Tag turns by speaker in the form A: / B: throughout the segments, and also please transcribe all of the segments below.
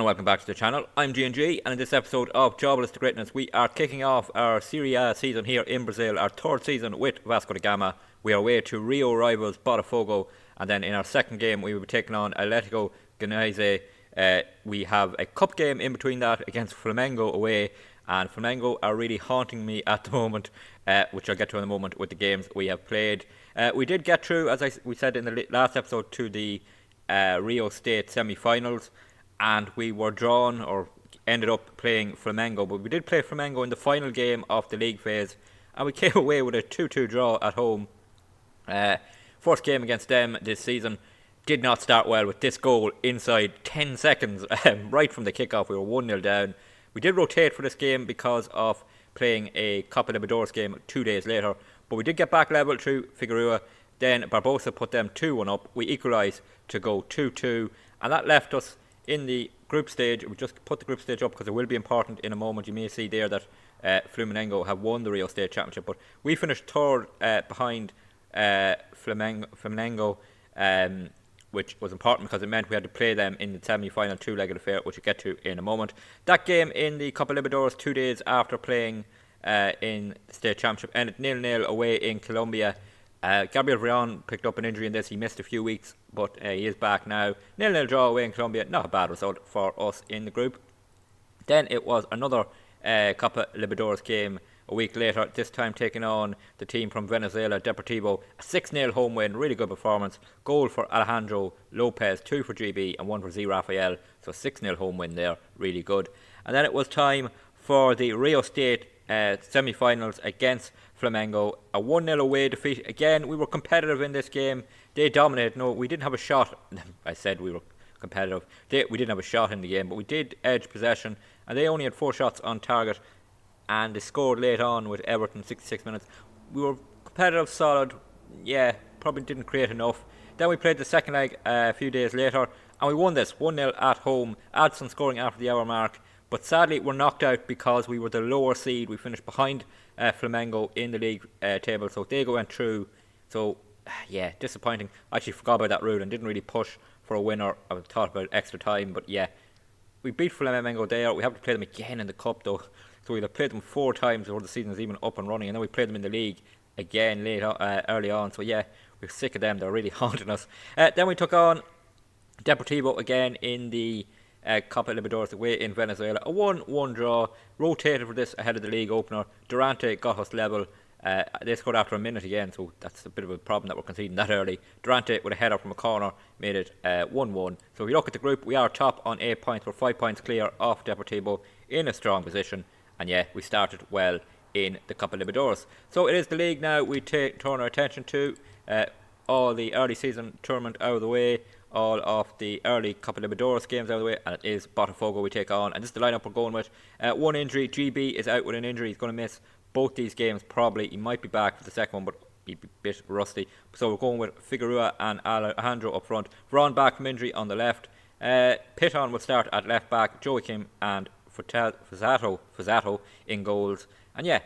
A: welcome back to the channel. I'm G&G, and in this episode of Jobless to Greatness, we are kicking off our Serie A season here in Brazil, our third season with Vasco da Gama. We are away to Rio rivals Botafogo, and then in our second game we will be taking on Atlético Goianiense. We have a cup game in between that against Flamengo away, and Flamengo are really haunting me at the moment, which I'll get to in a moment with the games we have played. We did get through, as we said in the last episode, to the Rio State semi-finals, and we were drawn or ended up playing Flamengo, but we did play Flamengo in the final game of the league phase, and we came away with a 2-2 draw at home. First game against them this season did not start well with this goal inside 10 seconds right from the kickoff. We were 1-0 down. We did rotate for this game because of playing a Copa Libertadores game 2 days later, but we did get back level through Figueroa. Then Barbosa put them 2-1 up. We equalised to go 2-2, and that left us in the group stage. We just put the group stage up because it will be important in a moment. You may see there that Flamengo have won the Rio State Championship, but we finished third behind Flamengo, which was important because it meant we had to play them in the semi-final two-legged affair, which we'll get to in a moment. That game in the Copa Libertadores 2 days after playing in the State Championship ended 0-0 away in Colombia. Gabriel Veron picked up an injury in this. He missed a few weeks, but he is back now. 0-0 draw away in Colombia. Not a bad result for us in the group. Then it was another Copa Libertadores game a week later, this time taking on the team from Venezuela, Deportivo. A 6-0 home win, really good performance. Goal for Alejandro Lopez, 2 for GB and 1 for Z Rafael. So 6-0 home win there, really good. And then it was time for the Rio State semi-finals against Flamengo. A 1-0 away defeat. Again, we were competitive in this game. They dominated. No, we didn't have a shot. I said we were competitive. We didn't have a shot in the game, but we did edge possession, and they only had 4 shots on target, and they scored late on with Everton, 66 minutes. We were competitive, solid. Yeah, probably didn't create enough. Then we played the second leg a few days later, and we won this 1-0 at home. Addison scoring after the hour mark. But sadly, we're knocked out because we were the lower seed. We finished behind Flamengo in the league table, so they went through. So, yeah, disappointing. I actually forgot about that rule and didn't really push for a winner. I thought about extra time, but yeah. We beat Flamengo there. We have to play them again in the Cup, though. So we'll have played them 4 times before the season is even up and running. And then we played them in the league again early on. So, yeah, we're sick of them. They're really haunting us. Then we took on Deportivo again in the Copa Libertadores away in Venezuela. A 1-1 draw. Rotated for this ahead of the league opener. Durante got us level. They scored after a minute again, so that's a bit of a problem that we're conceding that early. Durante with a header from a corner made it 1-1. So if you look at the group, we are top on 8 points. We're 5 points clear off Deportivo, in a strong position. And yeah, we started well in the Copa Libertadores. So it is the league now we turn our attention to. All the early season tournament out of the way, all of the early Copa Libertadores games out of the way, and it is Botafogo we take on. And this is the lineup we're going with. One injury. GB is out with an injury. He's going to miss both these games probably. He might be back for the second one, but he'd be a bit rusty. So we're going with Figueroa and Alejandro up front. Veron back from injury on the left. Piton will start at left back. Joachim and Fazzato in goals. And yeah,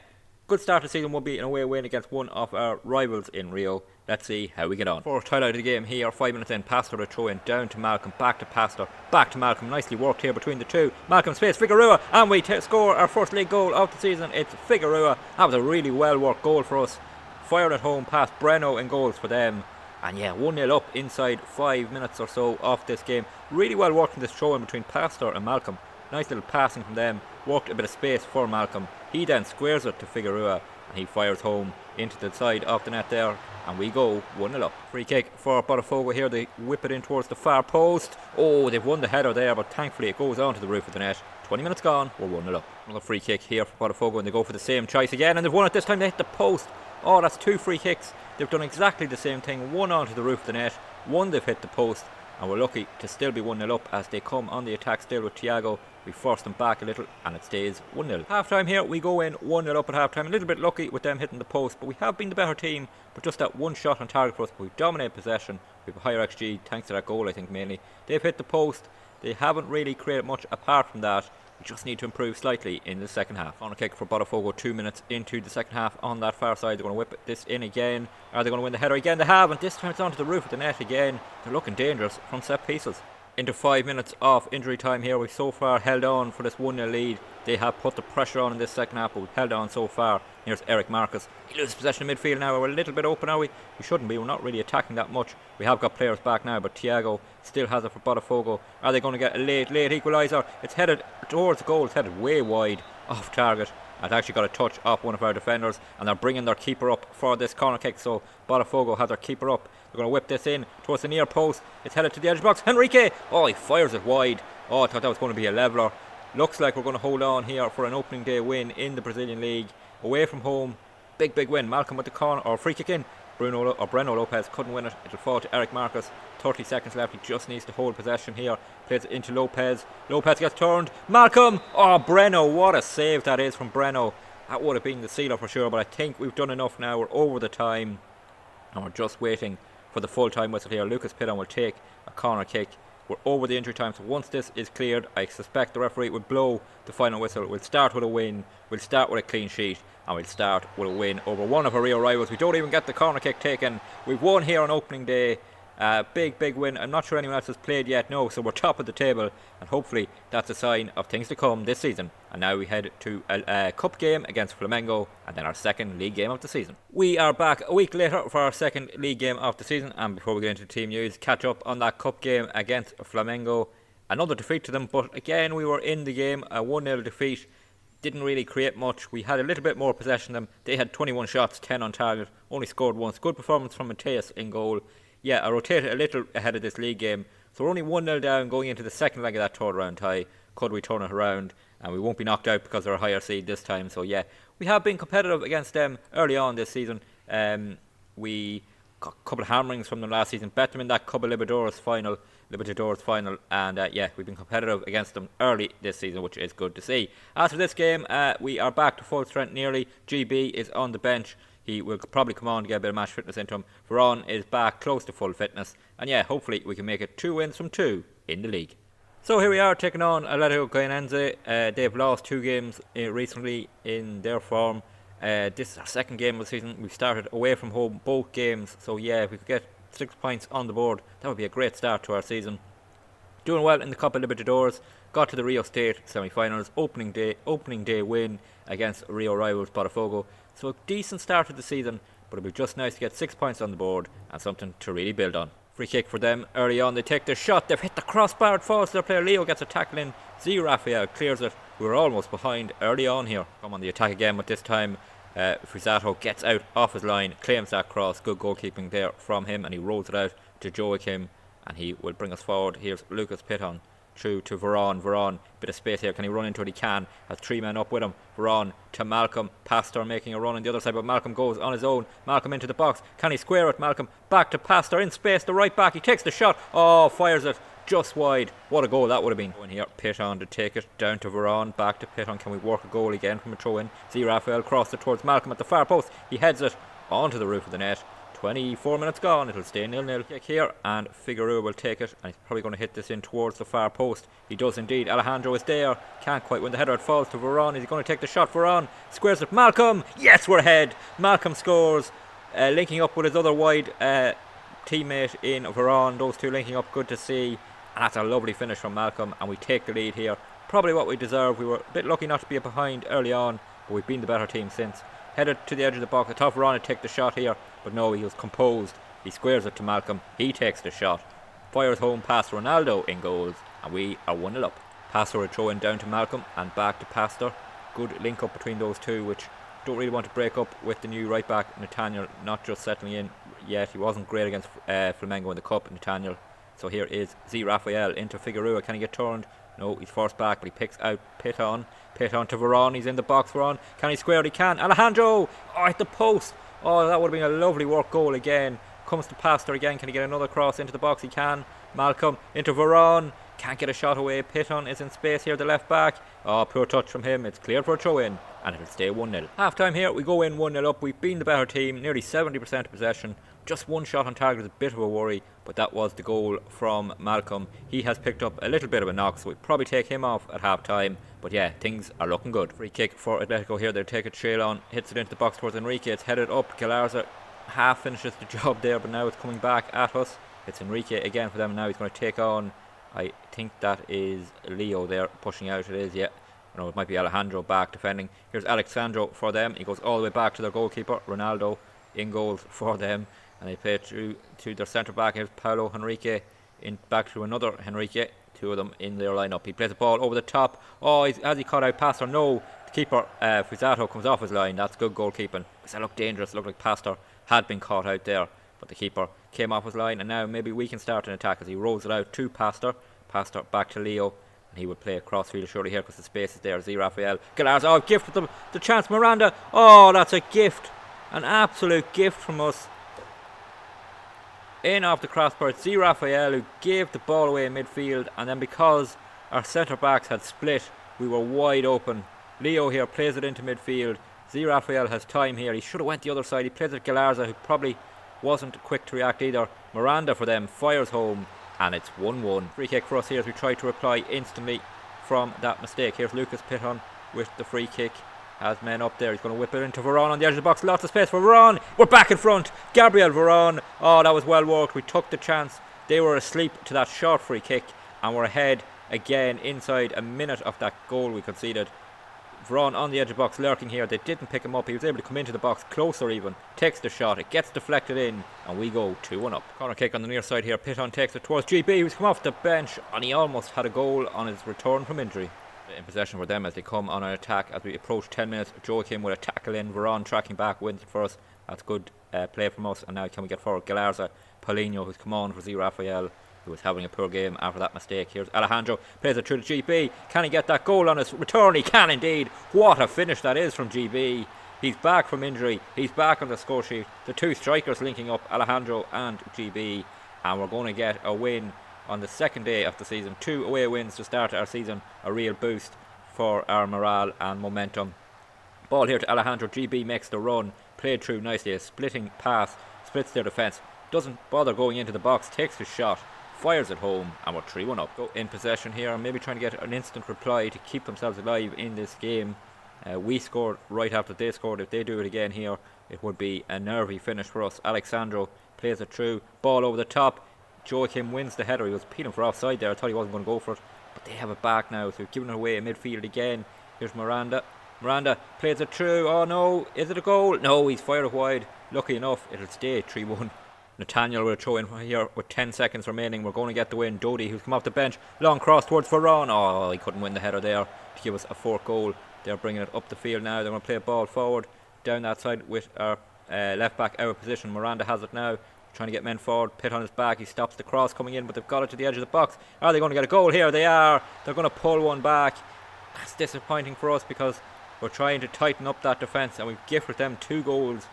A: good start to the season will be an away win against one of our rivals in Rio. Let's see how we get on. First highlight of the game here, 5 minutes in, Pastor to throw in, down to Malcolm, back to Pastor, back to Malcolm, nicely worked here between the two. Malcolm space, Figueroa, and we score our first league goal of the season. It's Figueroa. That was a really well worked goal for us. Fired at home past Breno in goals for them. And yeah, 1-0 up inside 5 minutes or so of this game. Really well worked in this throw in between Pastor and Malcolm. Nice little passing from them, worked a bit of space for Malcolm. He then squares it to Figueroa, and he fires home into the side of the net there, and we go 1-0 up. Free kick for Botafogo here. They whip it in towards the far post. Oh, they've won the header there, but thankfully it goes onto the roof of the net. 20 minutes gone, we're 1-0 up. Another free kick here for Botafogo, and they go for the same choice again, and they've won it this time. They hit the post. Oh, that's 2 free kicks. They've done exactly the same thing. One onto the roof of the net, one they've hit the post, and we're lucky to still be 1-0 up as they come on the attack still with Thiago. We force them back a little, and it stays 1-0. Half time here, we go in 1-0 up at half time. A little bit lucky with them hitting the post, but we have been the better team. But just that one shot on target for us. We've dominated possession. We have a higher XG thanks to that goal, I think, mainly. They've hit the post. They haven't really created much apart from that. We just need to improve slightly in the second half. On a kick for Botafogo 2 minutes into the second half on that far side. They're going to whip this in again. Are they going to win the header again? They have, and this time it's onto the roof of the net again. They're looking dangerous from set pieces. into 5 minutes of injury time here. We've so far held on for this 1-0 lead. They have put the pressure on in this second half, but we've held on so far. Here's Eric Marcus. He loses possession in midfield now. We're a little bit open, are we? We shouldn't be. We're not really attacking that much. We have got players back now, but Thiago still has it for Botafogo. Are they going to get a late equaliser? It's headed towards the goal. It's headed way wide off target. It's actually got a touch off one of our defenders, and they're bringing their keeper up for this corner kick. So Botafogo has their keeper up. They're going to whip this in towards the near post. It's headed to the edge of the box. Henrique! Oh, he fires it wide. Oh, I thought that was going to be a leveller. Looks like we're going to hold on here for an opening day win in the Brazilian League. Away from home. Big win. Malcolm with the corner, or free kick in. Breno Lopez couldn't win it. It'll fall to Eric Marcus. 30 seconds left. He just needs to hold possession here. Plays it into Lopez. Lopez gets turned. Malcolm! Oh, Breno. What a save that is from Breno. That would have been the sealer for sure, but I think we've done enough now. We're over the time, and we're just waiting for the full time whistle here. Lucas Piton will take a corner kick. We're over the injury time, so once this is cleared, I suspect the referee will blow the final whistle. We'll start with a win, we'll start with a clean sheet, and we'll start with a win over one of our real rivals. We don't even get the corner kick taken. We've won here on opening day. Big win. I'm not sure anyone else has played yet, no, so we're top of the table, and hopefully that's a sign of things to come this season. And now we head to a cup game against Flamengo, and then our second league game of the season. We are back a week later for our second league game of the season, and before we get into team news, catch up on that cup game against Flamengo. Another defeat to them, but again we were in the game. A 1-0 defeat. Didn't really create much. We had a little bit more possession than them. They had 21 shots, 10 on target, only scored once. Good performance from Mateus in goal. Yeah, I rotated a little ahead of this league game, so we're only 1-0 down going into the second leg of that third round tie. Could we turn it around? And we won't be knocked out because they're a higher seed this time. So yeah, we have been competitive against them early on this season. We got a couple of hammerings from them last season, bet them in that Copa Libertadores final, and yeah, we've been competitive against them early this season, which is good to see. After this game, we are back to full strength nearly. GB is on the bench. He will probably come on to get a bit of match fitness into him. Veron is back close to full fitness. And yeah, hopefully we can make it 2 wins from 2 in the league. So here we are taking on Atletico Goianense. They've lost 2 games recently in their form. This is our second game of the season. We started away from home both games. So yeah, if we could get 6 points on the board, that would be a great start to our season. Doing well in the Copa Libertadores. Got to the Rio State semi-finals. Opening day win against Rio rivals Botafogo. So a decent start to the season, but it'll be just nice to get 6 points on the board and something to really build on. Free kick for them early on. They take their shot. They've hit the crossbar. It falls to their player. Leo gets a tackle in. Z Rafael clears it. We were almost behind early on here. Come on the attack again, but this time Frisato gets out off his line, claims that cross. Good goalkeeping there from him, and he rolls it out to Joachim, and he will bring us forward. Here's Lucas Piton. Through to Veron, bit of space here. Can he run into it? He can. Has 3 men up with him. Veron to Malcolm. Pastor making a run on the other side, but Malcolm goes on his own. Malcolm into the box. Can he square it? Malcolm back to Pastor in space. The right back. He takes the shot. Oh, fires it just wide. What a goal that would have been. Going here, Piton to take it down to Veron. Back to Piton. Can we work a goal again from a throw in? Z Rafael crossed it towards Malcolm at the far post. He heads it onto the roof of the net. 24 minutes gone, it'll stay 0-0. Kick here, and Figueroa will take it, and he's probably going to hit this in towards the far post. He does indeed. Alejandro is there, can't quite win the header. It falls to Veron. Is he going to take the shot? Veron squares it. Malcolm, yes, we're ahead. Malcolm scores, linking up with his other wide teammate in Veron. Those two linking up, good to see, and that's a lovely finish from Malcolm, and we take the lead here. Probably what we deserve. We were a bit lucky not to be behind early on, but we've been the better team since. Headed to the edge of the box. I thought Veron would take the shot here, but no, he was composed. He squares it to Malcolm. He takes the shot. Fires home past Ronaldo in goals, and we are 1-0 up. Pastor will throw in down to Malcolm and back to Pastor. Good link up between those two, which don't really want to break up with the new right back, Nathaniel, not just settling in yet. He wasn't great against Flamengo in the Cup, Nathaniel. So here is Z Rafael into Figueroa. Can he get turned? No, he's forced back, but he picks out Piton to Veron. He's in the box. Veron, can he square it? He can. Alejandro, oh, at the post. Oh, that would have been a lovely work goal again. Comes to Pastor again. Can he get another cross into the box? He can. Malcolm into Veron. Can't get a shot away. Piton is in space here, the left back. Oh, poor touch from him. It's cleared for a throw in, and it'll stay 1-0. Half time here, we go in 1-0 up. We've been the better team, nearly 70% possession. Just one shot on target is a bit of a worry, but that was the goal from Malcolm. He has picked up a little bit of a knock, so we'll probably take him off at half time. But yeah, things are looking good. Free kick for Atletico here. They'll take it straight on, hits it into the box towards Enrique. It's headed up. Galarza half finishes the job there, but now it's coming back at us. It's Enrique again for them. Now he's going to take on I think that is Leo there pushing out. It is, yeah. No, it might be Alejandro back defending. Here's Alexandro for them. He goes all the way back to their goalkeeper, Ronaldo, in goals for them. And they play through to their centre back. Here's Paulo Henrique in back to another Henrique. Two of them in their lineup. He plays the ball over the top. Oh, has he caught out Pastor? No. The keeper, Fusato, comes off his line. That's good goalkeeping. Because that looked dangerous. It looked like Pastor had been caught out there. But the keeper came off his line. And now maybe we can start an attack as he rolls it out to Pastor. Pastor back to Leo. And he will play a crossfield surely here because the space is there. Z Rafael. Galarza. Oh, gifted them the chance. Miranda. Oh, that's a gift. An absolute gift from us. In off the crossbar. It's Z Rafael who gave the ball away in midfield. And then because our centre backs had split, we were wide open. Leo here plays it into midfield. Z Rafael has time here. He should have went the other side. He plays it Galarza, who probably wasn't quick to react either. Miranda for them fires home. And it's 1-1. Free kick for us here as we try to reply instantly from that mistake. Here's Lucas Pitton with the free kick. Has men up there. He's going to whip it into Varane on the edge of the box. Lots of space for Varane. We're back in front. Gabriel Varane. Oh, that was well worked. We took the chance. They were asleep to that short free kick. And we're ahead again inside a minute of that goal we conceded. Varane on the edge of the box lurking here. They didn't pick him up. He was able to come into the box closer even. Takes the shot. It gets deflected in. And we go 2-1 up. Corner kick on the near side here. Pitton takes it towards GB, who's come off the bench. And he almost had a goal on his return from injury. In possession for them as they come on an attack. As we approach 10 minutes, Joachim with a tackle in. Varane tracking back, wins it for us. That's good play from us. And now can we get forward? Galarza, Paulinho, who's come on for Z Rafael, who was having a poor game after that mistake. Here's Alejandro, plays it through to GB. Can he get that goal on his return? He can indeed. What a finish that is from GB. He's back from injury. He's back on the score sheet. The two strikers linking up, Alejandro and GB. And we're going to get a win on the second day of the season. 2 away wins to start our season. A real boost for our morale and momentum. Ball here to Alejandro. GB makes the run. Played through nicely. A splitting pass. Splits their defence. Doesn't bother going into the box. Takes the shot. Fires it home. And we're 3-1 up. Go in possession here. Maybe trying to get an instant reply to keep themselves alive in this game. We scored right after they scored. If they do it again here, it would be a nervy finish for us. Alexandro plays it through. Ball over the top. Joachim wins the header. He was peeling for offside there. I thought he wasn't going to go for it. But they have it back now. So giving it away in midfield again. Here's Miranda. Miranda plays it through. Oh no. Is it a goal? No, he's fired it wide. Lucky enough, it'll stay 3-1. Nathaniel will throw in here with 10 seconds remaining. We're going to get the win. Dodi, who's come off the bench. Long cross towards Varane. Oh, he couldn't win the header there to give us a 4th goal. They're bringing it up the field now. They're going to play a ball forward down that side with our left back out of position. Miranda has it now. Trying to get men forward. Pitt on his back. He stops the cross coming in, but they've got it to the edge of the box. Are they going to get a goal here? They are. They're going to pull one back. That's disappointing for us because we're trying to tighten up that defence and we've gifted them 2 goals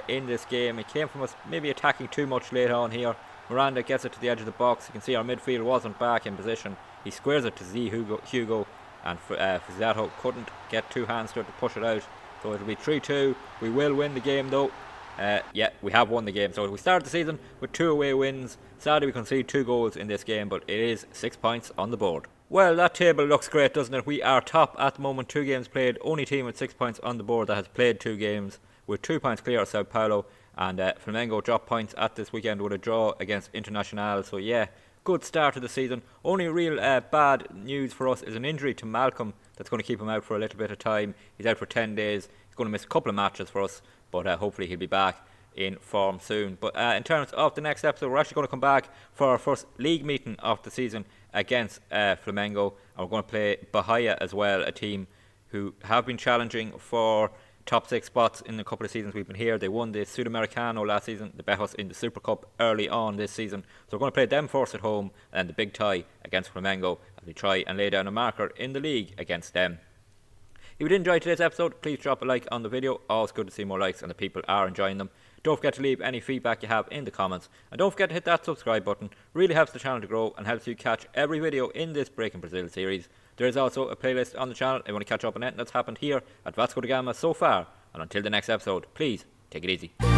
A: in this game. It came from us maybe attacking too much late on here. Miranda gets it to the edge of the box. You can see our midfield wasn't back in position. He squares it to Z Hugo and Fizzato couldn't get 2 hands to it to push it out. So it'll be 3-2. We will win the game though. Yeah, we have won the game. So we started the season with 2 away wins. Sadly we conceded 2 goals in this game, but it is 6 points on the board. Well, that table looks great, doesn't it? We are top at the moment. 2 games played. Only team with 6 points on the board that has played 2 games. With 2 points clear of Sao Paulo. And Flamengo dropped points at this weekend with a draw against Internacional. So yeah, good start to the season. Only real bad news for us is an injury to Malcolm that's going to keep him out for a little bit of time. He's out for 10 days. He's going to miss a couple of matches for us, but hopefully he'll be back in form soon. But in terms of the next episode, we're actually going to come back for our first league meeting of the season against Flamengo, and we're going to play Bahia as well, a team who have been challenging for top 6 spots in a couple of seasons we've been here. They won the Sudamericano last season. They bet us in the Super Cup early on this season. So we're going to play them first at home, and the big tie against Flamengo as we try and lay down a marker in the league against them. If you did enjoy today's episode, please drop a like on the video. Always good to see more likes and the people are enjoying them. Don't forget to leave any feedback you have in the comments. And don't forget to hit that subscribe button. Really helps the channel to grow and helps you catch every video in this Breaking Brazil series. There is also a playlist on the channel if you want to catch up on anything that's happened here at Vasco da Gama so far. And until the next episode, please take it easy.